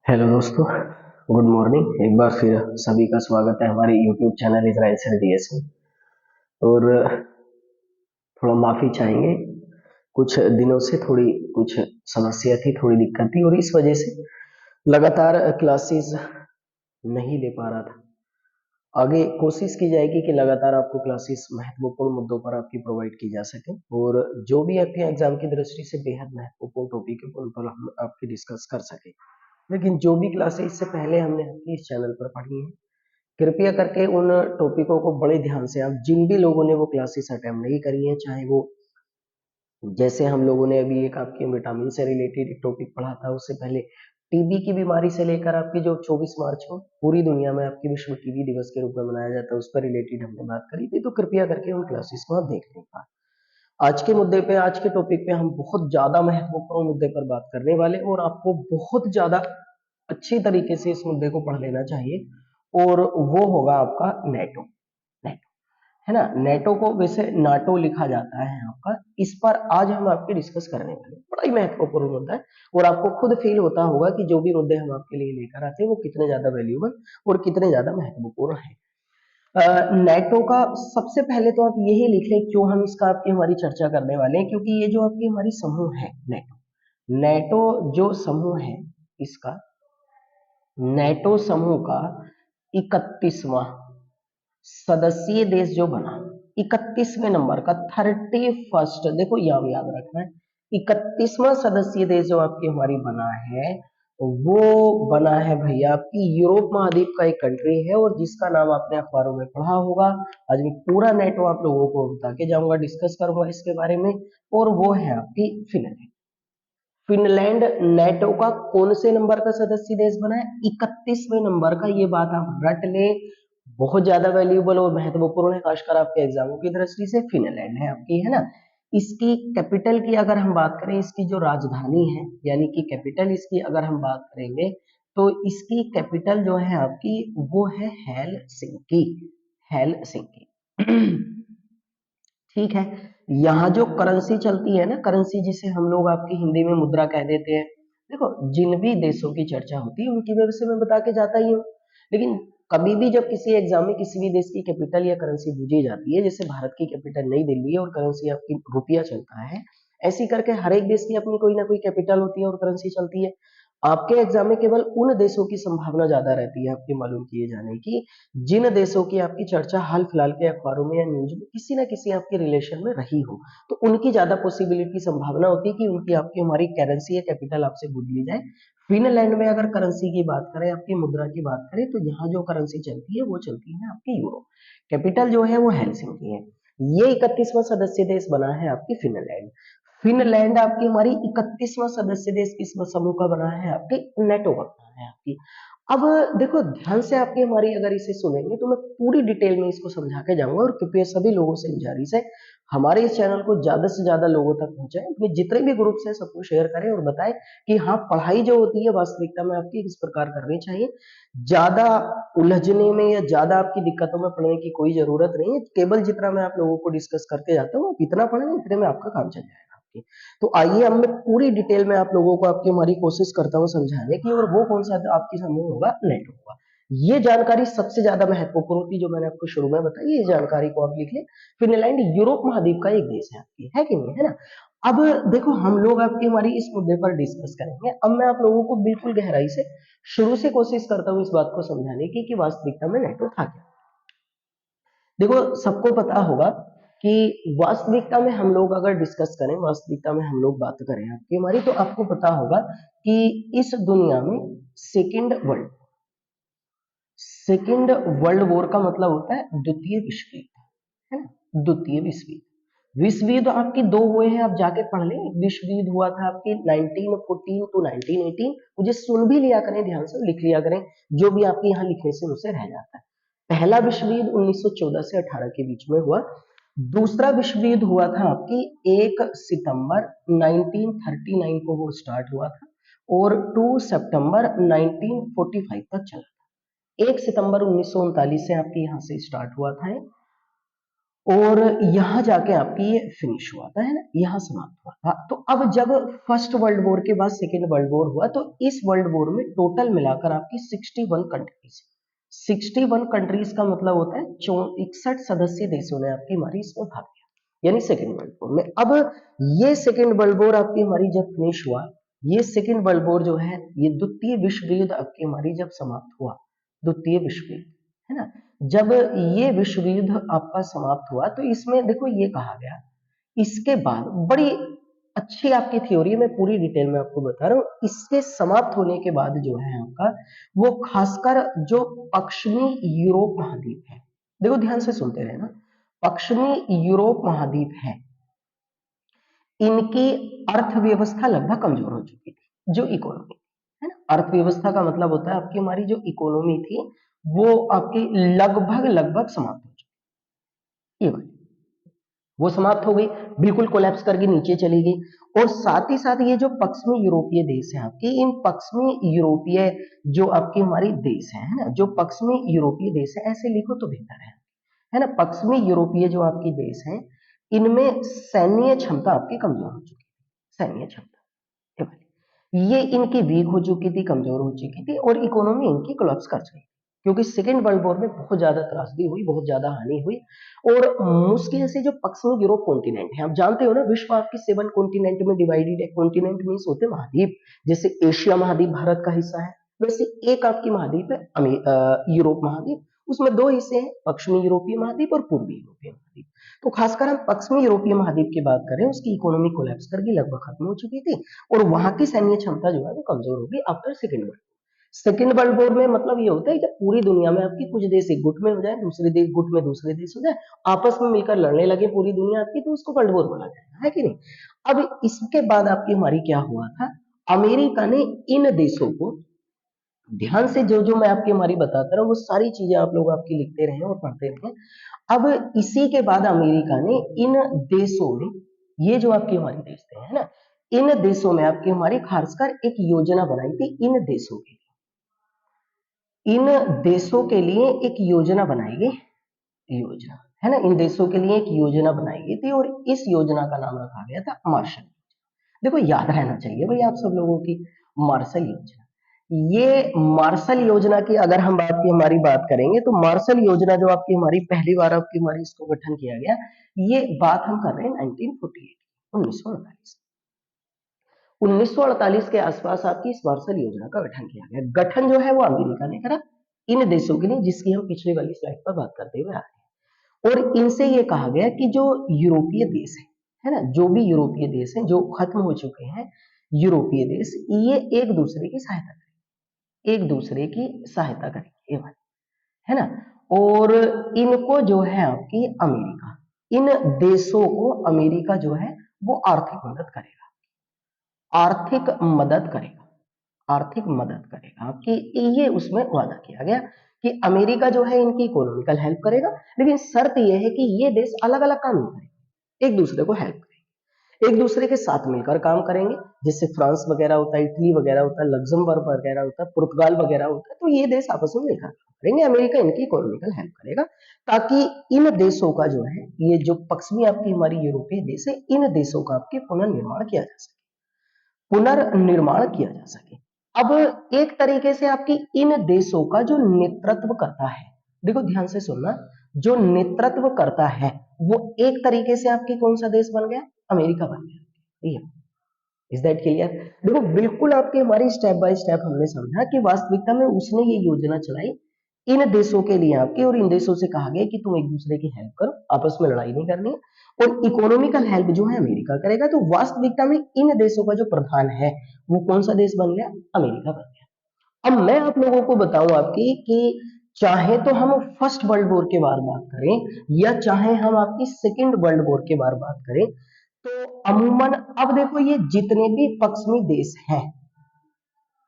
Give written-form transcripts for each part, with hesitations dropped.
Hello दोस्तों, good morning. एक बार फिर सभी का स्वागत है हमारे YouTube channel Israel sir DS में। और थोड़ा माफी चाहेंगे, कुछ दिनों से थोड़ी कुछ समस्या थी, थोड़ी दिक्कत थी और इस वजह से लगातार क्लासेस नहीं ले पा रहा था। आगे कोशिश की जाएगी कि लगातार आपको क्लासेस महत्वपूर्ण मुद्दों पर आपकी प्रोवाइड की जा सके और जो भी आपके एग्जाम की दृष्टि से बेहद महत्वपूर्ण टॉपिक है उन पर हम आपकी डिस्कस कर सके। लेकिन जो भी क्लासेस इससे पहले हमने आपके इस चैनल पर पढ़ी हैं, कृपया करके उन टॉपिकों को बड़े ध्यान से, आप जिन भी लोगों ने वो क्लासेस अटेम्प्ट नहीं करी हैं, चाहे वो जैसे हम लोगों ने अभी एक आपके विटामिन से रिलेटेड एक टॉपिक पढ़ा था, उससे पहले टीबी की बीमारी से लेकर आपकी जो 24 मार्च को पूरी दुनिया में आपकी विश्व टीबी दिवस के रूप में मनाया जाता है, उस पर रिलेटेड हमने बात करी थी। तो कृपया करके उन क्लासेस को आप देख लें। आज के मुद्दे पे, आज के टॉपिक पे हम बहुत ज्यादा महत्वपूर्ण मुद्दे पर बात करने वाले और आपको बहुत ज्यादा अच्छी तरीके से इस मुद्दे को पढ़ लेना चाहिए और वो होगा आपका नेटो। नेटो है ना, नेटो को वैसे नाटो लिखा जाता है आपका। इस पर आज हम आपके डिस्कस करने वाले हैं। बड़ा ही महत्वपूर्ण मुद्दा है और आपको खुद फील होता होगा कि जो भी मुद्दे हम आपके लिए लेकर आते हैं वो कितने ज्यादा वैल्यूबल और कितने ज्यादा महत्वपूर्ण है। नेटो का सबसे पहले तो आप यही लिख लें क्यों हम इसका आपकी हमारी चर्चा करने वाले हैं, क्योंकि ये जो आपकी हमारी समूह है नेटो, नेटो जो समूह है इसका, नेटो समूह का 31वां सदस्यीय देश जो बना, 31वें नंबर का 31st, देखो याद याद रखना है, 31वां सदस्यीय देश जो आपकी हमारी बना है वो बना है भैया आपकी यूरोप महाद्वीप का एक कंट्री है और जिसका नाम आपने अखबारों में पढ़ा होगा। आज मैं पूरा नेटो आप लोगों को बता के जाऊंगा, डिस्कस करूंगा इसके बारे में, और वो है आपकी फिनलैंड। फिनलैंड नेटो का कौन से नंबर का सदस्य देश बना है? 31वें नंबर का। ये बात आप रट लें, बहुत ज्यादा वैल्यूएबल और महत्वपूर्ण है, खासकर आपके एग्जामों की दृष्टि से। फिनलैंड है आपकी, है ना। इसकी कैपिटल की अगर हम बात करें, इसकी जो राजधानी है यानी कि कैपिटल इसकी अगर हम बात करेंगे तो इसकी कैपिटल जो है आपकी वो है हेलसिंकी। हेलसिंकी ठीक है। यहाँ जो करेंसी चलती है ना, करेंसी जिसे हम लोग आपकी हिंदी में मुद्रा कह देते हैं, देखो जिन भी देशों की चर्चा होती है उनकी वजह से मैं बता के जाता ही हूँ, लेकिन कभी भी जब किसी एग्जाम में किसी भी देश की कैपिटल या करेंसी पूछी जाती है, जैसे भारत की कैपिटल नई दिल्ली है और करेंसी आपकी रुपया चलता है, ऐसी करके हर एक देश की अपनी कोई ना कोई कैपिटल होती है और करेंसी चलती है। आपके एग्जाम में केवल उन देशों की संभावना ज्यादा रहती है आपके मालूम किए जाने की जिन देशों की आपकी चर्चा हाल फिलहाल के अखबारों में या न्यूज में किसी ना किसी आपके रिलेशन में रही हो, तो उनकी ज्यादा पॉसिबिलिटी संभावना होती है कि उनकी आपकी हमारी करेंसी या कैपिटल आपसे पूछ ली जाए। फिनलैंड में अगर करेंसी की बात करें, आपकी मुद्रा की बात करें, तो यहाँ जो करेंसी चलती है वो चलती है आपकी यूरो। कैपिटल जो है वो हेलसिंकी है। ये 31वां सदस्य देश बना है आपकी फिनलैंड। फिनलैंड आपकी हमारी 31वां सदस्य देश किस समूह का बना है? आपके नेटो का बना है आपकी। अब देखो ध्यान से आपकी हमारी अगर इसे सुनेंगे तो मैं पूरी डिटेल में इसको समझा के जाऊंगा और कृपया सभी लोगों से गुजारिश है हमारे इस चैनल को ज्यादा से ज्यादा लोगों तक पहुंचाएं, अपने जितने भी ग्रुप्स हैं सबको शेयर करें और बताएं कि हाँ, पढ़ाई जो होती है वास्तविकता में आपकी किस प्रकार करनी चाहिए। ज्यादा उलझने में या ज्यादा आपकी दिक्कतों में पढ़ने की कोई जरूरत नहीं है, केवल जितना मैं आप लोगों को डिस्कस करके जाता हूँ आप इतना पढ़ें, इतने में आपका काम चल जाएगा आपकी। तो आइए अब मैं पूरी डिटेल में आप लोगों को आपकी हमारी कोशिश करता हूँ समझाने की, और वो कौन सा आपकी समूह होगा? नेटो होगा। ये जानकारी सबसे ज्यादा महत्वपूर्ण थी जो मैंने आपको शुरू में बताई, ये जानकारी को आप लिख लें। फिनलैंड यूरोप महाद्वीप का एक देश है आपकी, है कि नहीं, है ना। अब देखो हम लोग आपकी हमारी इस मुद्दे पर डिस्कस करेंगे। अब मैं आप लोगों को बिल्कुल गहराई से शुरू से कोशिश करता हूँ इस बात को समझाने की कि वास्तविकता में नेटो था क्या। देखो सबको पता होगा कि वास्तविकता में हम लोग अगर डिस्कस करें, वास्तविकता में हम लोग बात करें आपकी हमारी, तो आपको पता होगा कि इस दुनिया में second world second world war का मतलब होता है द्वितीय विश्व युद्ध, है ना। द्वितीय विश्व युद्ध, विश्व युद्ध आपकी दो हुए हैं, आप जाके पढ़ लें। एक विश्व युद्ध हुआ था आपकी 1914 टू 1918, मुझे सुन भी लिया करें, ध्यान से लिख लिया करें, जो भी आपके यहाँ लिखने से मुझसे रह जाता है। पहला विश्व युद्ध 1914 से 18 के बीच में हुआ। दूसरा विश्व युद्ध हुआ था आपकी 1 सितंबर 1939 को वो स्टार्ट हुआ था और 2 सितंबर 1945 तक चला। 1 सितंबर 1939 से आपके यहाँ से स्टार्ट हुआ था और यहां जाके आपकी ये फिनिश हुआ था, है ना, यहां समाप्त हुआ था। तो अब जब फर्स्ट वर्ल्ड वॉर के बाद सेकेंड वर्ल्ड वॉर हुआ तो इस वर्ल्ड वॉर में टोटल मिलाकर आपकी 61 कंट्रीज, 61 कंट्रीज का मतलब होता है 61 सदस्य देशों ने आपकी हमारी इसमें भाग लिया, यानी सेकेंड वर्ल्ड वॉर में। अब ये सेकेंड वर्ल्ड वॉर आपकी हमारी जब फिनिश हुआ, ये सेकेंड वर्ल्ड वॉर जो है ये द्वितीय विश्व युद्ध आपकी हमारी जब समाप्त हुआ, द्वितीय विश्व युद्ध, है ना, जब ये विश्व युद्ध आपका समाप्त हुआ तो इसमें देखो ये कहा गया, इसके बाद बड़ी अच्छी आपकी थ्योरी, मैं पूरी डिटेल में आपको बता रहा हूँ, इसके समाप्त होने के बाद जो है आपका वो खासकर जो पश्चिमी यूरोप महाद्वीप है, देखो ध्यान से सुनते रहे ना, पश्चिमी यूरोप महाद्वीप है, इनकी अर्थव्यवस्था लगभग कमजोर हो चुकी थी, जो इकोनॉमी है ना, अर्थव्यवस्था का मतलब होता है आपकी हमारी जो इकोनॉमी थी वो आपकी लगभग लगभग समाप्त हो चुकी, ये वाली वो समाप्त हो गई, बिल्कुल कोलैप्स करके नीचे चली गई। और साथ ही साथ ये जो पश्चिमी यूरोपीय देश है आपके, इन पश्चिमी यूरोपीय जो आपकी हमारी देश है ना, जो पश्चिमी यूरोपीय देश है, ऐसे लिखो तो बेहतर है ना, पश्चिमी यूरोपीय जो आपकी देश है इनमें सैन्य क्षमता आपकी कमजोर हो चुकी है, सैन्य क्षमता ये इनकी वीक हो चुकी थी, कमजोर हो चुकी थी, और इकोनॉमी इनकी कोलैप्स कर गई, क्योंकि सेकेंड वर्ल्ड वॉर में बहुत ज्यादा त्रासदी हुई, बहुत ज्यादा हानि हुई। और मुश्किल से जो पश्चिमी यूरोप कॉन्टिनेंट है, आप जानते हो ना विश्व आपकी 7 कॉन्टिनेंट में डिवाइडेड है, कॉन्टिनेंट मींस होते महाद्वीप, जैसे एशिया महाद्वीप भारत का हिस्सा है, वैसे एक आपकी महाद्वीप है यूरोप महाद्वीप, उसमें दो हिस्से हैं, पश्चिमी यूरोपीय महाद्वीप और पूर्वी यूरोपीय महाद्वीप। तो खासकर हम पश्चिमी यूरोपीय महाद्वीप की बात करें, उसकी इकोनॉमी कोलैप्स करके लगभग खत्म हो चुकी थी, और वहां की सैन्य क्षमता जो है वो कमजोर होगी आफ्टर सेकेंड वर्ल्ड वॉर में। मतलब ये होता है कि पूरी दुनिया में आपकी कुछ देश एक गुट में हो जाए, दूसरे देश गुट में दूसरे देश हो जाए, आपस में मिलकर लड़ने लगे पूरी दुनिया आपकी, तो उसको वर्ल्ड वॉर बोला जाएगा, है कि नहीं। अब इसके बाद आपकी हमारी क्या हुआ था, अमेरिका ने इन देशों को, ध्यान से जो जो मैं आपकी हमारी बताता रहा हूँ वो सारी चीजें आप लोग आपकी लिखते रहे और पढ़ते रहे। अब इसी के बाद अमेरिका ने इन देशों में, ये जो आपकी हमारी देश थे है ना, इन देशों में आपकी हमारी खासकर एक योजना बनाई थी, इन देशों के लिए एक योजना बनाई गई, योजना, है ना, इन देशों के लिए एक योजना बनाई गई थी, और इस योजना का नाम रखा गया था मार्शल। देखो याद रहना चाहिए भाई आप सब लोगों की, मार्शल योजना, ये मार्शल योजना की अगर हम बात की हमारी बात करेंगे तो मार्शल योजना जो आपकी हमारी पहली बार आपकी हमारी इसको गठन किया गया, ये बात हम कर रहे हैं 1948, 1948, 1948 के आसपास आपकी इस मार्शल योजना का गठन किया गया। गठन जो है वो अमेरिका ने करा इन देशों के लिए, जिसकी हम पिछली वाली स्लाइड पर बात करते हुए आ रहे हैं। और इनसे ये कहा गया कि जो यूरोपीय देश है ना, जो भी यूरोपीय देश हैं जो खत्म हो चुके हैं यूरोपीय देश, ये एक दूसरे की सहायता करें, एक दूसरे की सहायता करेंगे, ये बात है ना। और इनको जो है आपकी अमेरिका, इन देशों को अमेरिका जो है वो आर्थिक मदद करेगा, आर्थिक मदद करेगा, आर्थिक मदद करेगा आपकी, ये उसमें वादा किया गया कि अमेरिका जो है इनकी इकोनॉमिकल हेल्प करेगा, लेकिन शर्त यह है कि ये देश अलग अलग काम नहीं करेंगे, एक दूसरे को हेल्प करेंगे, एक दूसरे के साथ मिलकर काम करेंगे, जैसे फ्रांस वगैरह होता है, इटली वगैरह होता है, लग्जमबर्ग वगैरह होता है, पुर्तगाल वगैरह होता है, तो ये देश आपस में मिलकर काम करेंगे, अमेरिका इनकी इकोनॉमिकल हेल्प करेगा, ताकि इन देशों का जो है, ये जो पश्चिमी आपकी हमारी यूरोपीय देश है, इन देशों का आपके पुनर्निर्माण किया जा सके, पुनर्निर्माण किया जा सके। अब एक तरीके से आपकी इन देशों का जो नेतृत्व करता है, देखो ध्यान से सुनना, जो नेतृत्व करता है वो एक तरीके से आपकी कौन सा देश बन गया, अमेरिका बन गया। Is that clear. देखो बिल्कुल आपके हमारी स्टेप बाय स्टेप हमने समझा कि वास्तविकता में उसने ये योजना चलाई इन देशों के लिए आपकी, और इन देशों से कहा गया कि तुम एक दूसरे की हेल्प करो, आपस में लड़ाई नहीं करनी है, और इकोनॉमिकल हेल्प जो है अमेरिका करेगा। तो वास्तविकता में इन देशों का जो प्रधान है वो कौन सा देश बन गया, अमेरिका बन गया। अब मैं आप लोगों को बताऊं आपकी कि चाहे तो हम फर्स्ट वर्ल्ड वॉर के बारे में बात करें या चाहे हम आपकी सेकेंड वर्ल्ड वॉर के बारे में बात करें, तो अमूमन अब देखो ये जितने भी पश्चिमी देश हैं,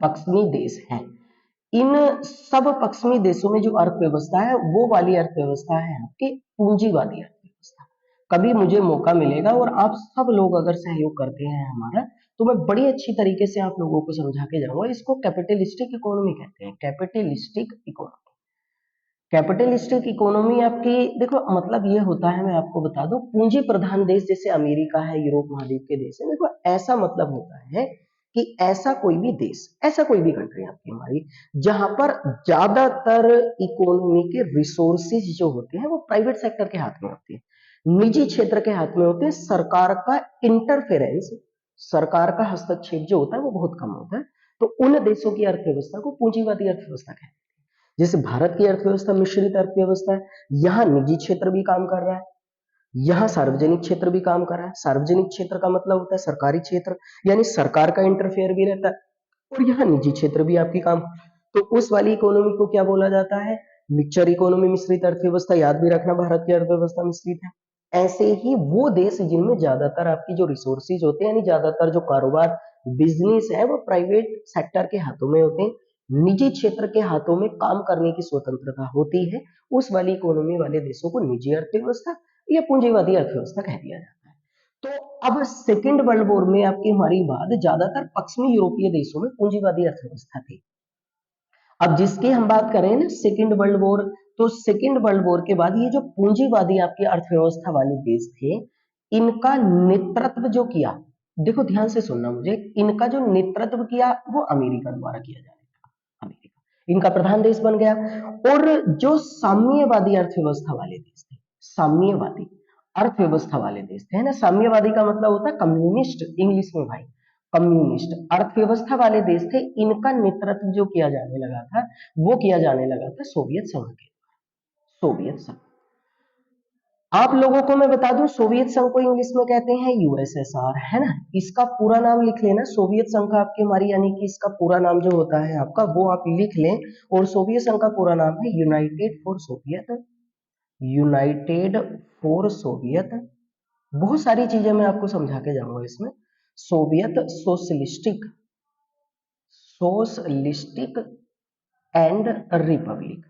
पश्चिमी देश हैं, इन सब पश्चिमी देशों में जो अर्थव्यवस्था है वो वाली अर्थव्यवस्था है आपकी पूंजीवादी अर्थव्यवस्था। कभी मुझे मौका मिलेगा और आप सब लोग अगर सहयोग करते हैं हमारा, तो मैं बड़ी अच्छी तरीके से आप लोगों को समझा के जाऊंगा। इसको कैपिटलिस्टिक इकोनॉमी कहते हैं, कैपिटलिस्टिक इकोनॉमी, कैपिटलिस्टिक इकोनॉमी आपकी, देखो मतलब ये होता है, मैं आपको बता दूं, पूंजी प्रधान देश जैसे अमेरिका है, यूरोप महाद्वीप के देश है, देखो ऐसा मतलब होता है कि ऐसा कोई भी देश, ऐसा कोई भी कंट्री आपकी हमारी, जहां पर ज्यादातर इकोनॉमी के रिसोर्सेज जो होते हैं वो प्राइवेट सेक्टर के हाथ में होते हैं, निजी क्षेत्र के हाथ में होते हैं। सरकार का इंटरफेरेंस, सरकार का हस्तक्षेप जो होता है वो बहुत कम होता है। तो उन देशों की अर्थव्यवस्था को पूंजीवादी अर्थव्यवस्था कहते हैं। जैसे भारत की अर्थव्यवस्था मिश्रित अर्थव्यवस्था है, यहाँ निजी क्षेत्र भी काम कर रहा है, यहाँ सार्वजनिक क्षेत्र भी काम कर रहा है। सार्वजनिक क्षेत्र का मतलब होता है सरकारी क्षेत्र, यानी सरकार का इंटरफेयर भी रहता है, और यहाँ निजी क्षेत्र भी आपकी काम। तो उस वाली इकोनॉमी को क्या बोला जाता है? मिक्सचर इकोनॉमी, मिश्रित अर्थव्यवस्था। याद भी रखना, भारत की अर्थव्यवस्था मिश्रित है। ऐसे ही वो देश जिनमें ज्यादातर आपकी जो रिसोर्सेज होते हैं, यानी ज्यादातर जो कारोबार बिजनेस है वो प्राइवेट सेक्टर के हाथों में होते हैं, निजी क्षेत्र के हाथों में काम करने की स्वतंत्रता होती है, उस वाली इकोनॉमी वाले देशों को निजी अर्थव्यवस्था या पूंजीवादी अर्थव्यवस्था कह दिया जाता है। तो अब सेकेंड वर्ल्ड वॉर में आपकी हमारी बात ज्यादातर पश्चिमी यूरोपीय देशों में पूंजीवादी अर्थव्यवस्था थी। अब जिसकी हम बात करें ना सेकेंड वर्ल्ड वॉर, तो सेकेंड वर्ल्ड वॉर के बाद ये जो पूंजीवादी आपकी अर्थव्यवस्था वाले देश थे, इनका नेतृत्व जो किया, देखो ध्यान से सुनना मुझे, इनका जो नेतृत्व किया वो अमेरिका द्वारा किया जाने लगा। अमेरिका इनका प्रधान देश बन गया। और जो साम्यवादी अर्थव्यवस्था वाले देश थे, साम्यवादी अर्थव्यवस्था वाले देश थे, है ना, साम्यवादी का मतलब होता है कम्युनिस्ट इंग्लिश में भाई, कम्युनिस्ट अर्थव्यवस्था वाले देश थे, इनका नेतृत्व जो किया जाने लगा था वो किया जाने लगा था सोवियत संघ के, सोवियत संघ। आप लोगों को मैं बता दूं, सोवियत संघ को इंग्लिश में कहते हैं यूएसएसआर, है ना। इसका पूरा नाम लिख लेना, सोवियत संघ का आपकी हमारी, यानी कि इसका पूरा नाम जो होता है आपका वो आप लिख लें। और सोवियत संघ का पूरा नाम है United for Soviet, United for Soviet. बहुत सारी चीजें मैं आपको समझा के जाऊंगा इसमें। Soviet socialistic, socialistic and Republic,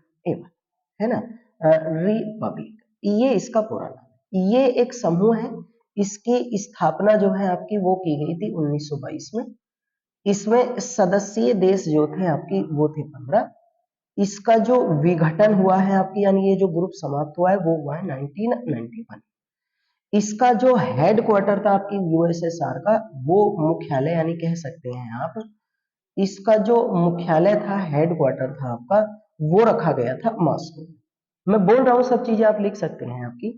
है ना, रिपब्लिक, ये इसका पूरा नाम। ये एक समूह है, इसकी स्थापना जो है आपकी वो की गई थी 1922 में। इसमें सदस्यीय देश जो थे आपकी वो थे 15। इसका जो विघटन हुआ है आपकी, यानी ये जो ग्रुप समाप्त हुआ है वो हुआ है 1991। इसका जो हेड क्वार्टर था आपकी यूएसएसआर का, वो मुख्यालय यानी कह सकते हैं आप, इसका जो मुख्यालय था, हेड क्वार्टर था आपका, वो रखा गया था मॉस्को। मैं बोल रहा हूँ सब चीजें आप लिख सकते हैं आपकी।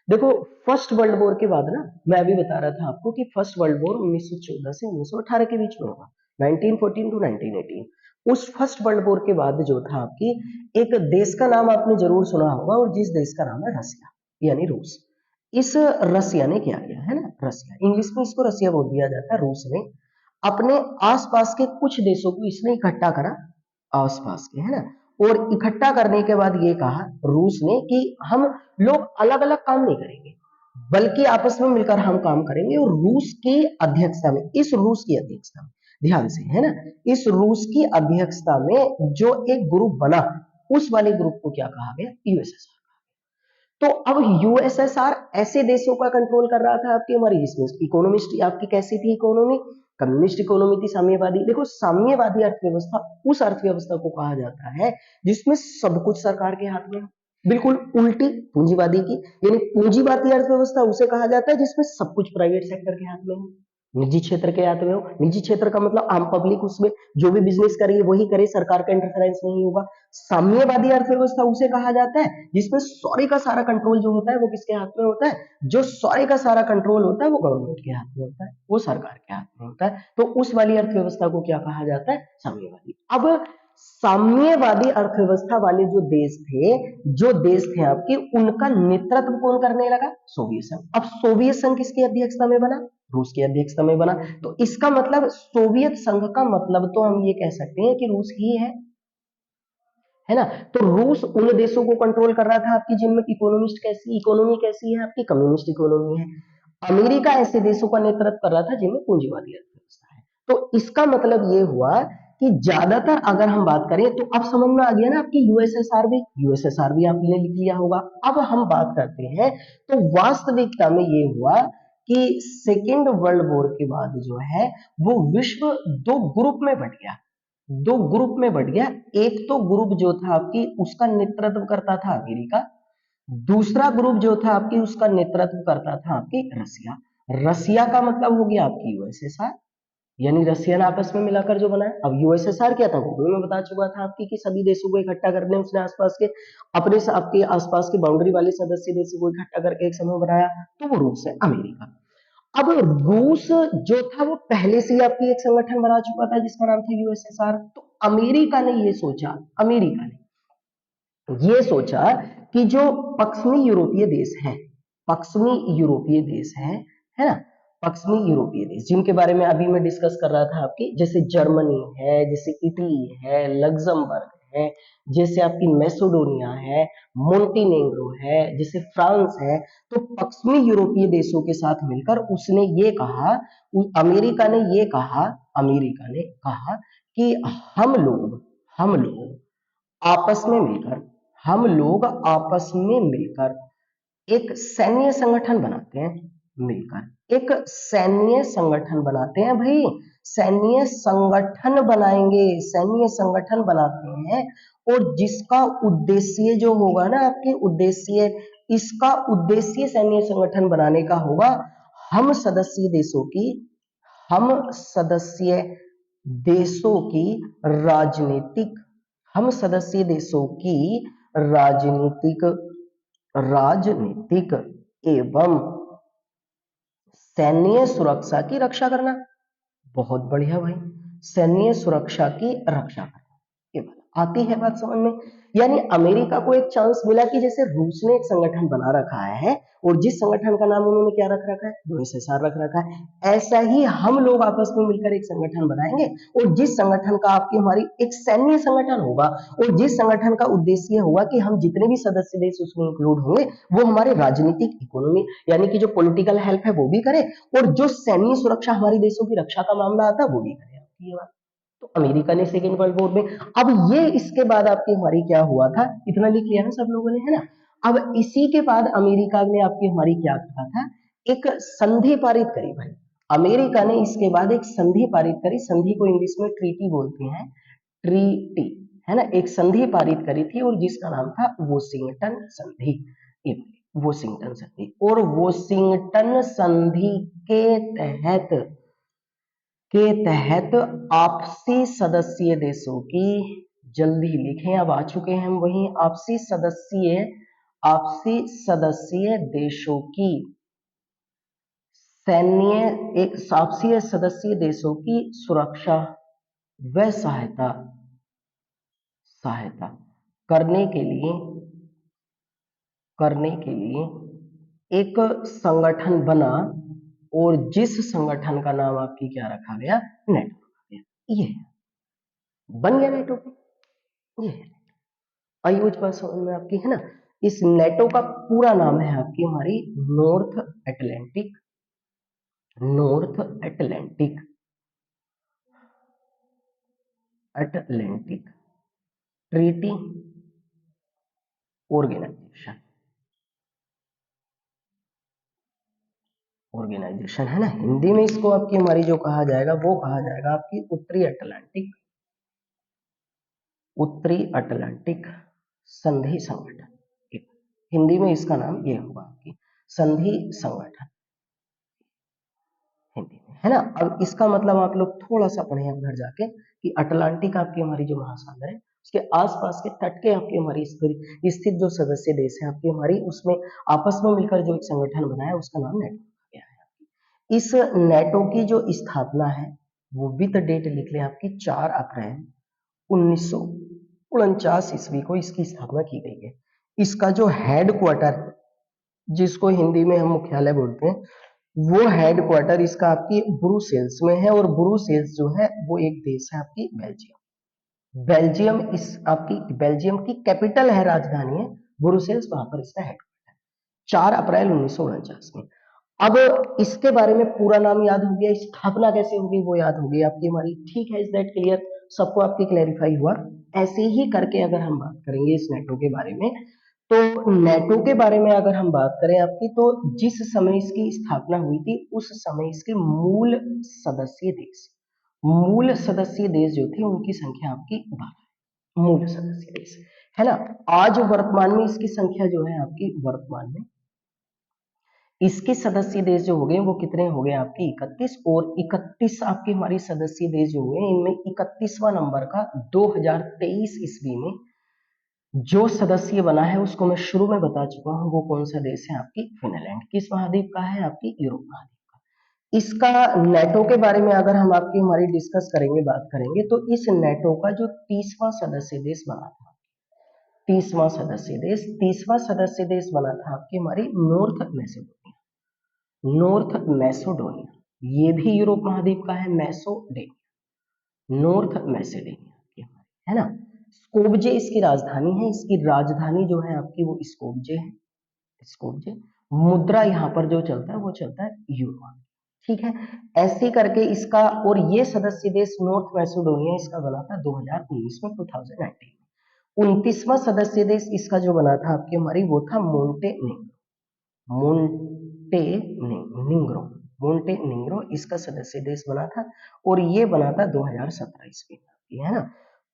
देखो फर्स्ट वर्ल्ड वॉर के बाद ना, मैं अभी बता रहा था आपको कि फर्स्ट वर्ल्ड वॉर 1914 से 1918 के बीच में होगा, 1914 टू 1918। उस फर्स्ट वर्ल्ड वॉर के बाद जो था आपकी, एक देश का नाम आपने जरूर सुना होगा, और जिस देश का नाम है रसिया, यानी रूस। इस रसिया ने क्या किया, है ना, रसिया, इंग्लिश में इसको रसिया बोल दिया जाता है। रूस ने अपने आसपास के कुछ देशों को इसने इकट्ठा करा, आसपास के, है ना, और इकट्ठा करने के बाद ये कहा रूस ने कि हम लोग अलग अलग काम नहीं करेंगे, बल्कि आपस में मिलकर हम काम करेंगे। और रूस की अध्यक्षता में, इस रूस की अध्यक्षता में, ध्यान से, है ना, इस रूस की अध्यक्षता में जो एक ग्रुप बना, उस वाले ग्रुप को क्या कहा गया, यूएसएसआर। तो अब यूएसएसआर ऐसे देशों का कंट्रोल कर रहा था आपकी हमारी, जिसमें इकोनॉमिस्ट आपकी कैसी थी इकोनॉमी, कम्युनिस्ट इकोनॉमी थी, साम्यवादी। देखो साम्यवादी अर्थव्यवस्था उस अर्थव्यवस्था को कहा जाता है जिसमें सब कुछ सरकार के हाथ में हो, बिल्कुल उल्टी पूंजीवादी की, यानी पूंजीवादी अर्थव्यवस्था उसे कहा जाता है जिसमें सब कुछ प्राइवेट सेक्टर के हाथ में हो, निजी क्षेत्र के हाथ में हो। निजी क्षेत्र का मतलब आम पब्लिक उसमें जो भी बिजनेस करेगी वही करे, सरकार का इंटरफेरेंस नहीं होगा। साम्यवादी अर्थव्यवस्था उसे कहा जाता है जिसमें सारे का सारा कंट्रोल जो होता है वो किसके हाथ में होता है, जो सारे का सारा कंट्रोल होता है वो गवर्नमेंट के हाथ में होता है, वो सरकार के हाथ में होता है। तो उस वाली अर्थव्यवस्था को क्या कहा जाता है, साम्यवादी। अब साम्यवादी अर्थव्यवस्था वाले जो देश थे आपके, उनका नेतृत्व कौन करने लगा, सोवियत संघ। अब सोवियत संघ किसकी अध्यक्षता में बना, रूस की अध्यक्षता में बना। तो इसका मतलब सोवियत संघ का मतलब तो हम ये कह सकते हैं कि रूस ही है ना। तो रूस उन देशों को कंट्रोल कर रहा था आपकी जिनमें इकोनॉमी कैसी है आपकी, कम्युनिस्ट इकोनॉमी है। अमेरिका ऐसे देशों का नेतृत्व कर रहा था जिनमें पूंजीवादी अर्थव्यवस्था है। तो इसका मतलब ये हुआ कि ज्यादातर अगर हम बात करें तो अब समझ में आ गया ना आपकी, यूएसएसआर भी आपने लिख लिया होगा। अब हम बात करते हैं, तो वास्तविकता में ये हुआ कि सेकेंड वर्ल्ड वॉर के बाद जो है वो विश्व दो ग्रुप में बट गया। दो ग्रुप में बट गया। एक तो ग्रुप जो था आपकी उसका नेतृत्व करता था अमेरिका, दूसरा ग्रुप जो था आपकी उसका नेतृत्व करता था आपकी रसिया। रसिया का मतलब हो गया आपकी यूएसएसआर, यानी रसियन आपस में मिलाकर जो बना है। अब यूएसएसआर क्या था वो भी मैं बता चुका था आपकी कि सभी देशों को इकट्ठा करने उसने आसपास के अपने आपके आसपास के बाउंड्री वाले सदस्य देशों को इकट्ठा करके एक समूह बनाया, तो वो रूस है, अमेरिका। अब रूस जो था वो पहले से ही आपकी एक संगठन बना चुका था जिसका नाम था यूएसएसआर। तो अमेरिका ने ये सोचा, अमेरिका ने ये सोचा कि जो पश्चिमी यूरोपीय देश हैं, पश्चिमी यूरोपीय देश हैं, है ना, पश्चिमी यूरोपीय देश जिनके बारे में अभी मैं डिस्कस कर रहा था आपकी, जैसे जर्मनी है, जैसे इटली है, लग्जमबर्ग है, जैसे आपकी मैसेडोनिया है, मोंटेनेग्रो है, जैसे फ्रांस है। तो पश्चिमी यूरोपीय देशों के साथ मिलकर उसने ये कहा, अमेरिका ने ये कहा, अमेरिका ने कहा कि हम लोग आपस में मिलकर, हम लोग आपस में मिलकर एक सैन्य संगठन बनाते हैं, मिलकर एक सैन्य संगठन बनाते हैं भाई, सैन्य संगठन बनाएंगे, सैन्य संगठन बनाते हैं। और जिसका उद्देश्य जो होगा ना आपके उद्देश्य, इसका उद्देश्य सैन्य संगठन बनाने का होगा हम सदस्य देशों की, हम सदस्य देशों की राजनीतिक, हम सदस्य देशों की राजनीतिक राजनीतिक एवं सैन्य सुरक्षा की रक्षा करना। बहुत बढ़िया भाई, सैन्य सुरक्षा की रक्षा करना, ये बात आती है बात समझ में। यानी अमेरिका को एक चांस मिला कि जैसे रूस ने एक संगठन बना रखा है और जिस संगठन का नाम उन्होंने क्या रख रखा है, यूएसएसआर रख रखा है, ऐसा ही हम लोग आपस में मिलकर एक संगठन बनाएंगे और जिस संगठन का आपकी हमारी एक सैन्य संगठन होगा और जिस संगठन का उद्देश्य होगा कि हम जितने भी सदस्य देश उसमें इंक्लूड होंगे वो हमारे राजनीतिक, इकोनॉमी यानी कि जो पॉलिटिकल हेल्प है वो भी करे और जो सैन्य सुरक्षा हमारे देशों की रक्षा का मामला आता है वो भी करे। ये बात तो अमेरिका ने सेकेंड वर्ल्ड वॉर में, अब ये इसके बाद आपकी हमारी क्या हुआ था, इतना लिख लिया ना सब लोगों ने, है ना। अब इसी के बाद अमेरिका ने आपकी हमारी क्या कहा था, एक संधि पारित करी भाई। अमेरिका ने इसके बाद एक संधि पारित करी, संधि को इंग्लिश में ट्रीटी बोलते हैं, ट्रीटी, है ना, एक संधि पारित करी थी और जिसका नाम था वॉशिंगटन संधि। ये वॉशिंगटन संधि, और वॉशिंगटन संधि के तहत आपसी सदस्य देशों की, जल्दी लिखें अब आ चुके हैं हम वहीं, आपसी सदस्य देशों की सैन्य, एक आपसी सदस्य देशों की सुरक्षा व सहायता सहायता करने के लिए एक संगठन बना और जिस संगठन का नाम आपकी क्या रखा गया, नेटो रखा गया। ये बन गया नेटो पे, ये आयुष बात समझ में आपकी, है ना। इस नेटो का पूरा नाम है आपकी हमारी नॉर्थ अटलांटिक ट्रीटी ऑर्गेनाइजेशन, है ना। हिंदी में इसको आपकी हमारी जो कहा जाएगा वो कहा जाएगा आपकी उत्तरी अटलांटिक संधि संगठन। हिंदी में इसका नाम ये होगा आपकी संधि संगठन, हिंदी में, है ना। अब इसका मतलब आप लोग थोड़ा सा पढ़े अब घर जाके कि अटलांटिक आपकी हमारी जो महासागर है उसके आसपास के तट के आपकी हमारी स्थित जो सदस्य देश है आपकी हमारी, उसमें आपस में मिलकर जो एक संगठन बनाया है उसका नाम नेटो रखा गया है। इस नेटो की जो स्थापना है वो विद डेट लिख ले आपकी 4 अप्रैल 1949 ईस्वी को इसकी स्थापना की गई है। इसका जो हेड क्वार्टर, जिसको हिंदी में हम मुख्यालय बोलते हैं, वो हेड क्वार्टर इसका आपकी ब्रुसेल्स में है और ब्रुसेल्स जो है वो एक देश है आपकी बेल्जियम। बेल्जियम इस आपकी बेल्जियम की कैपिटल है, राजधानी है ब्रुसेल्स, वहां पर इसका हेड क्वार्टर 4 अप्रैल 1949 में। अब इसके बारे में पूरा नाम याद हो गया, स्थापना कैसे होगी वो याद हो गई आपकी हमारी, ठीक है। इज दैट क्लियर, सबको आपकी क्लैरिफाई हुआ। ऐसे ही करके अगर हम बात करेंगे इस नेटो के बारे में, तो नेटो के बारे में अगर हम बात करें आपकी, तो जिस समय इसकी स्थापना हुई थी उस समय इसके मूल सदस्य देश जो थे उनकी संख्या आपकी 12 मूल सदस्य देश, है ना। आज वर्तमान में इसकी संख्या जो है आपकी वर्तमान में इसके सदस्य देश जो हो गए वो कितने हो गए आपके 31, और 31 आपके हमारे सदस्य देश जो हुए इनमें 31वां नंबर का 2023 ईस्वी में जो सदस्य बना है उसको मैं शुरू में बता चुका हूं, वो कौन सा देश है आपकी फिनलैंड। किस महाद्वीप का है आपकी यूरोप महाद्वीप का। इसका नेटो के बारे में अगर हम आपकी हमारी डिस्कस करेंगे बात करेंगे तो इस नेटो का जो 30वां सदस्य देश बना था, 30वां सदस्य देश बना था आपकी हमारी नॉर्थ मैसेडोनिया। नॉर्थ मैसेडोनिया ये भी यूरोप महाद्वीप का है, मैसेडोनिया नॉर्थ मैसेडोनिया है ना। स्कोपजे इसकी राजधानी है, इसकी राजधानी जो है आपकी वो स्कोपजे है, स्कोपजे। मुद्रा यहाँ पर जो चलता है वो चलता है यूरो, ठीक है। ऐसे करके इसका, और ये सदस्य देश नॉर्थ मैसेडोनिया इसका बना था 2019 में, 2019 में। 29वां सदस्य देश इसका जो बना था आपकी हमारी वो था मोंटेनिग्रो इसका सदस्य देश बना था, और ये बना था 2017 ईस्वी में, है ना।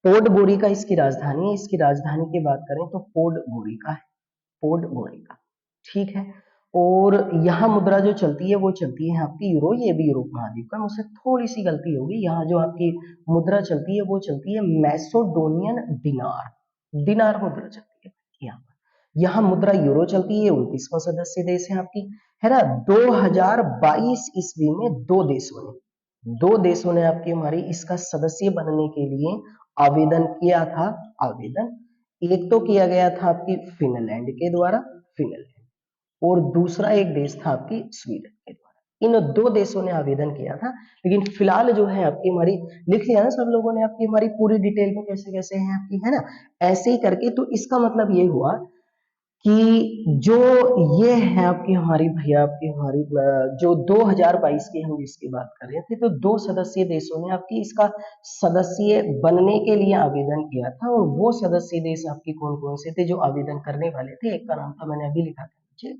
पोर्टगोरिका इसकी राजधानी है, इसकी राजधानी की बात करें तो पोर्टगोरिका है, पोर्टगोरिका, ठीक है। और यहाँ मुद्रा जो चलती है वो चलती है आपकी यूरो, ये भी यूरोप महाद्वीप का, मुझसे थोड़ी सी गलती होगी, यहाँ जो आपकी मुद्रा चलती है वो चलती है मैसेडोनियन दिनार, दिनार मुद्रा चलती है यहाँ पर। यहाँ मुद्रा यूरो चलती है, 29वां सदस्य देश है आपकी, है ना। 2022 ईस्वी में दो देशों ने आपकी हमारी इसका सदस्य बनने के लिए आवेदन किया था। आवेदन एक तो किया गया था आपकी फिनलैंड के द्वारा, फिनलैंड, और दूसरा एक देश था आपकी स्वीडन के द्वारा। इन दो देशों ने आवेदन किया था, लेकिन फिलहाल जो है आपकी हमारी लिख लिया ना सब लोगों ने आपकी हमारी पूरी डिटेल में कैसे कैसे है आपकी, है ना, ऐसे ही करके। तो इसका मतलब ये हुआ कि जो ये है आपकी हमारी भैया आपकी हमारी जो 2022 की हम जिसकी बात कर रहे थे, तो दो सदस्यीय देशों ने आपकी इसका सदस्य बनने के लिए आवेदन किया था, और वो सदस्य देश आपके कौन कौन से थे जो आवेदन करने वाले थे। एक का नाम था, मैंने अभी लिखा था नीचे,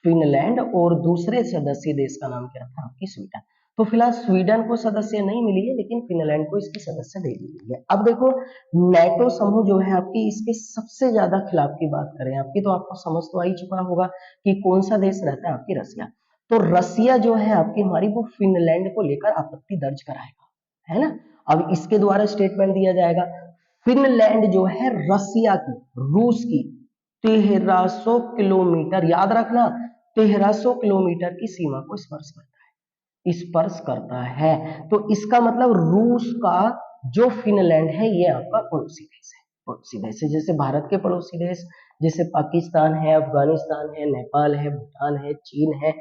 फिनलैंड, और दूसरे सदस्य देश का नाम क्या था आपकी स्वीडन। तो फिलहाल स्वीडन को सदस्य नहीं मिली है, लेकिन फिनलैंड को इसकी सदस्य दे दी गई है। अब देखो नेटो समूह जो है आपकी इसके सबसे ज्यादा खिलाफ की बात करें आपकी, तो आपको समझ तो आ ही चुका होगा कि कौन सा देश रहता है आपकी, रसिया। तो रसिया जो है आपकी हमारी वो फिनलैंड को लेकर आपत्ति दर्ज कराएगा, है ना। अब इसके द्वारा स्टेटमेंट दिया जाएगा, फिनलैंड जो है रसिया की, रूस की 1300 किलोमीटर, याद रखना 1300 किलोमीटर की सीमा को स्पर्श करता है। तो इसका मतलब रूस का जो फिनलैंड है ये आपका पड़ोसी देश है, पड़ोसी देश है। जैसे भारत के पड़ोसी देश जैसे पाकिस्तान है, अफगानिस्तान है, नेपाल है, भूटान है, चीन है,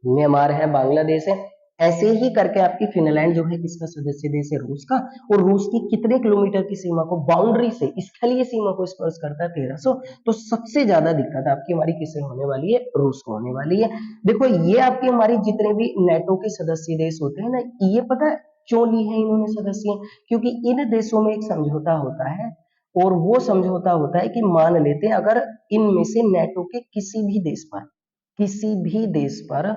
म्यांमार है, बांग्लादेश है, ऐसे ही करके आपकी फिनलैंड जो है किसका सदस्य देश है, रूस का। और रूस की कितने किलोमीटर की सीमा को, बाउंड्री से, स्थलीय सीमा को स्पर्श करता है, 1300। तो सबसे ज्यादा दिक्कत आपकी हमारी किसे होने वाली है, रूस को होने वाली है। देखो ये आपकी हमारी जितने भी नेटो के सदस्य देश होते हैं ना, ये पता है क्यों ली है इन्होंने सदस्य, क्योंकि इन देशों में एक समझौता होता है, और वो समझौता होता है कि मान लेते हैं अगर इनमें से नेटो के किसी भी देश पर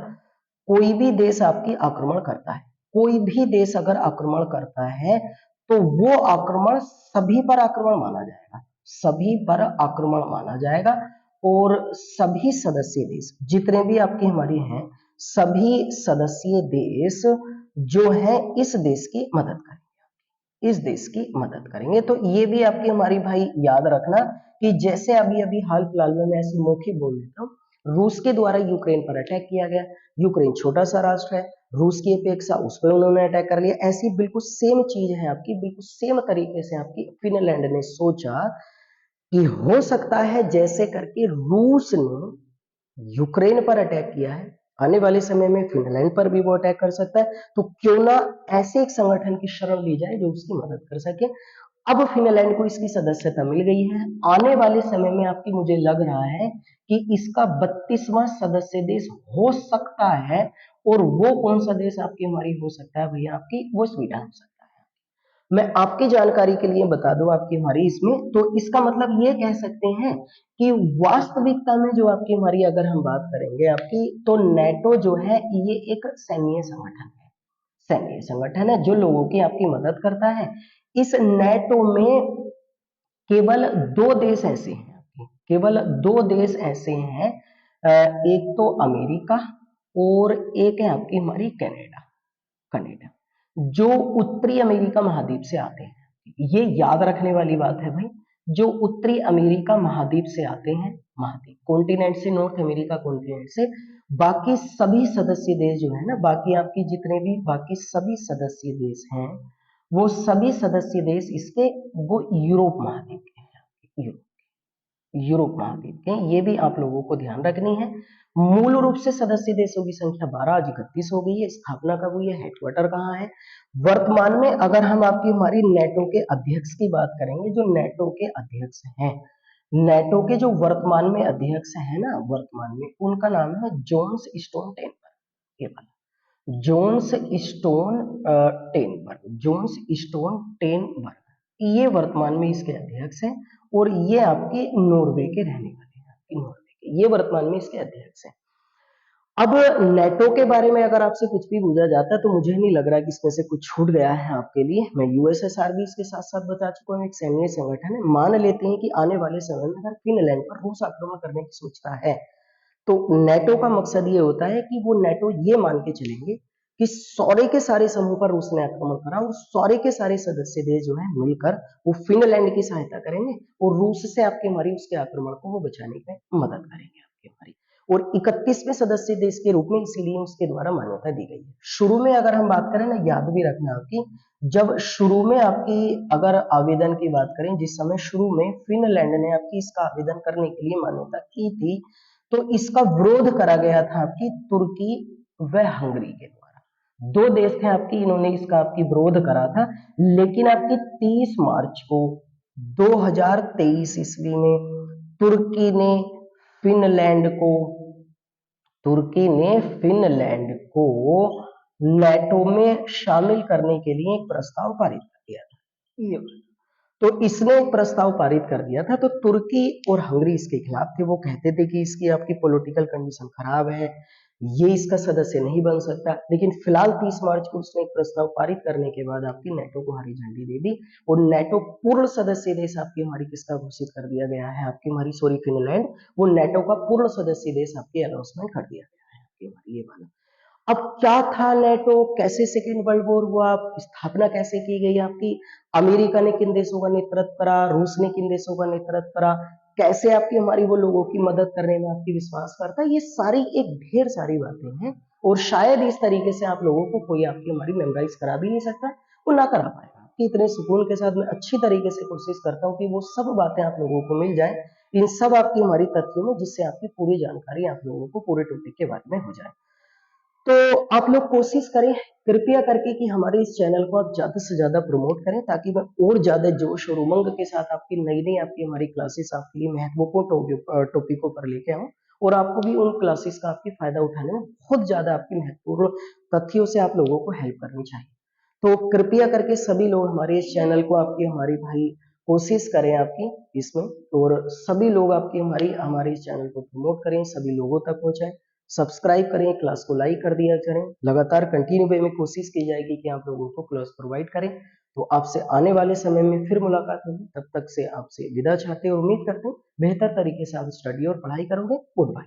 कोई भी देश आपकी आक्रमण करता है, कोई भी देश अगर आक्रमण करता है तो वो आक्रमण सभी पर आक्रमण माना जाएगा, सभी पर आक्रमण माना जाएगा। और सभी सदस्य देश जितने भी आपके हमारे हैं, सभी सदस्य देश जो है इस देश की मदद करेंगे, इस देश की मदद करेंगे। तो ये भी आपकी हमारी भाई याद रखना कि जैसे अभी अभी हाल फिलहाल में मैं ऐसी मौखिक बोल देता हूँ, रूस के द्वारा यूक्रेन पर अटैक किया गया, यूक्रेन छोटा सा राष्ट्र है, रूस की अपेक्षा उस पर उन्होंने अटैक कर लिया। ऐसी बिल्कुल सेम चीज है आपकी, बिल्कुल सेम तरीके से आपकी फिनलैंड ने सोचा कि हो सकता है जैसे करके रूस ने यूक्रेन पर अटैक किया है, आने वाले समय में फिनलैंड पर भी वो अटैक कर सकता है, तो क्यों ना ऐसे एक संगठन की शरण ली जाए जो उसकी मदद कर सके। अब फिनलैंड को इसकी सदस्यता मिल गई है, आने वाले समय में आपकी मुझे लग रहा है कि इसका 32वां सदस्य देश हो सकता है, और वो कौन सा देश आपकी हमारी हो सकता है भैया आपकी, वो स्वीडन हो सकता है। मैं आपकी जानकारी के लिए बता दूं आपकी हमारी इसमें, तो इसका मतलब ये कह सकते हैं कि वास्तविकता में जो आपकी हमारी अगर हम बात करेंगे आपकी, तो नेटो जो है ये एक सैन्य संगठन है, सैन्य संगठन है जो लोगों की आपकी मदद करता है। इस नेटो में केवल दो देश ऐसे हैं, केवल दो देश ऐसे हैं, एक तो अमेरिका और एक है आपकी हमारी कनाडा। कनाडा जो उत्तरी अमेरिका महाद्वीप से आते हैं, ये याद रखने वाली बात है भाई, जो उत्तरी अमेरिका महाद्वीप से आते हैं, महाद्वीप कॉन्टिनेंट से, नॉर्थ अमेरिका कॉन्टिनेंट से, बाकी सभी सदस्य देश जो है ना, बाकी आपकी जितने भी बाकी सभी सदस्य देश हैं, वो सभी सदस्य देश इसके वो यूरोप महाद्वीप के हैं, यूरोप महाद्वीप के, ये भी आप लोगों को ध्यान रखनी है। मूल रूप से सदस्य देशों की संख्या 12, आज 31 हो गई है। स्थापना कब हुई है, हेडक्वार्टर कहाँ है? वर्तमान में अगर हम आपकी हमारी नेटो के अध्यक्ष की बात करेंगे, जो नेटो के अध्यक्ष हैं, नेटो के जो वर्तमान में अध्यक्ष है ना, वर्तमान में उनका नाम है जोन्स स्टोलटेनबर्ग। ये वाला Jens Stoltenberg, Jens Stoltenberg, ये वर्तमान में इसके अध्यक्ष हैं और ये आपके नॉर्वे के रहने वाले हैं, नॉर्वे के, ये वर्तमान में इसके अध्यक्ष हैं। अब नेटो के बारे में अगर आपसे कुछ भी पूछा जाता है तो मुझे नहीं लग रहा कि इसमें से कुछ छूट गया है आपके लिए। मैं यूएसएसआर भी इसके साथ साथ बता चुका हूँ, एक सैन्य संगठन है। मान लेते हैं कि आने वाले समय में अगर फिनलैंड पर रूस आक्रमण करने की सोचता है, तो नेटो का मकसद ये होता है कि वो नेटो ये मान के चलेंगे कि सारे के सारे समूह पर रूस ने आक्रमण करा और सारे के सारे सदस्य देश जो है मिलकर वो फिनलैंड की सहायता करेंगे और रूस से आपके हमारी उसके आक्रमण को वो बचाने में मदद करेंगे आपके हमारी, और 31वें सदस्य देश के रूप में इसीलिए उसके द्वारा मान्यता दी गई है। शुरू में अगर हम बात करें ना, याद भी रखना आपकी, जब शुरू में आपकी अगर आवेदन की बात करें, जिस समय शुरू में फिनलैंड ने आपकी इसका आवेदन करने के लिए मान्यता की थी, तो इसका विरोध करा गया था आपकी तुर्की व हंगरी के द्वारा। दो देश थे आपकी, इन्होंने इसका आपकी विरोध करा था। लेकिन आपकी 30 मार्च को 2023 ईस्वी में तुर्की ने फिनलैंड को तुर्की ने फिनलैंड को नेटो में शामिल करने के लिए एक प्रस्ताव पारित कर दिया था। तो इसने एक प्रस्ताव पारित कर दिया था, तो तुर्की और हंगरी इसके खिलाफ थे। वो कहते थे कि इसकी आपकी पॉलिटिकल कंडीशन खराब है, ये इसका सदस्य नहीं बन सकता। लेकिन फिलहाल 30 मार्च को उसने एक प्रस्ताव पारित करने के बाद आपकी नेटो को हरी झंडी दे दी और नेटो पूर्ण सदस्य देश आपकी हमारी किसका घोषित कर दिया गया है, आपकी हमारी सॉरी फिनलैंड, वो नेटो का पूर्ण सदस्य देश आपके अनाउंसमेंट कर दिया गया है आपकी हमारी, ये वाला। अब क्या था नेटो, कैसे सेकेंड वर्ल्ड वॉर हुआ, स्थापना कैसे की गई आपकी, अमेरिका ने किन देशों का नेतृत्व करा, रूस ने किन देशों का नेतृत्व करा, कैसे आपकी हमारी वो लोगों की मदद करने में आपकी विश्वास करता है, ये सारी एक ढेर सारी बातें हैं और शायद इस तरीके से आप लोगों को कोई आपकी हमारी मेमोराइज करा भी नहीं सकता, वो ना करा पाएगा। कि इतने सुकून के साथ मैं अच्छी तरीके से कोशिश करता हूँ कि वो सब बातें आप लोगों को मिल जाए, इन सब आपकी हमारी तथ्यों में, जिससे आपकी पूरी जानकारी आप लोगों को पूरे टॉपिक के बारे में हो जाए। तो आप लोग कोशिश करें कृपया करके कि हमारे इस चैनल को आप ज्यादा से ज्यादा प्रमोट करें, ताकि मैं और ज्यादा जोश और उमंग के साथ आपकी नई नई आपकी हमारी क्लासेस आपके लिए महत्वपूर्ण टॉपिकों पर लेके आऊं और आपको भी उन क्लासेस का आपकी फायदा उठाने में बहुत ज्यादा आपकी महत्वपूर्ण तथ्यों से आप लोगों को हेल्प करनी चाहिए। तो कृपया करके सभी लोग हमारे इस चैनल को आपकी हमारी भाई कोशिश करें आपकी इसमें, और सभी लोग आपकी हमारी हमारे इस चैनल को प्रमोट करें, सभी लोगों तक पहुंचाएं, सब्सक्राइब करें, क्लास को लाइक कर दिया करें। लगातार कंटिन्यू वे में कोशिश की जाएगी कि आप लोगों को क्लास प्रोवाइड करें। तो आपसे आने वाले समय में फिर मुलाकात होगी, तब तक से आपसे विदा चाहते हैं, उम्मीद करते हैं बेहतर तरीके से आप स्टडी और पढ़ाई करोगे। Good bye.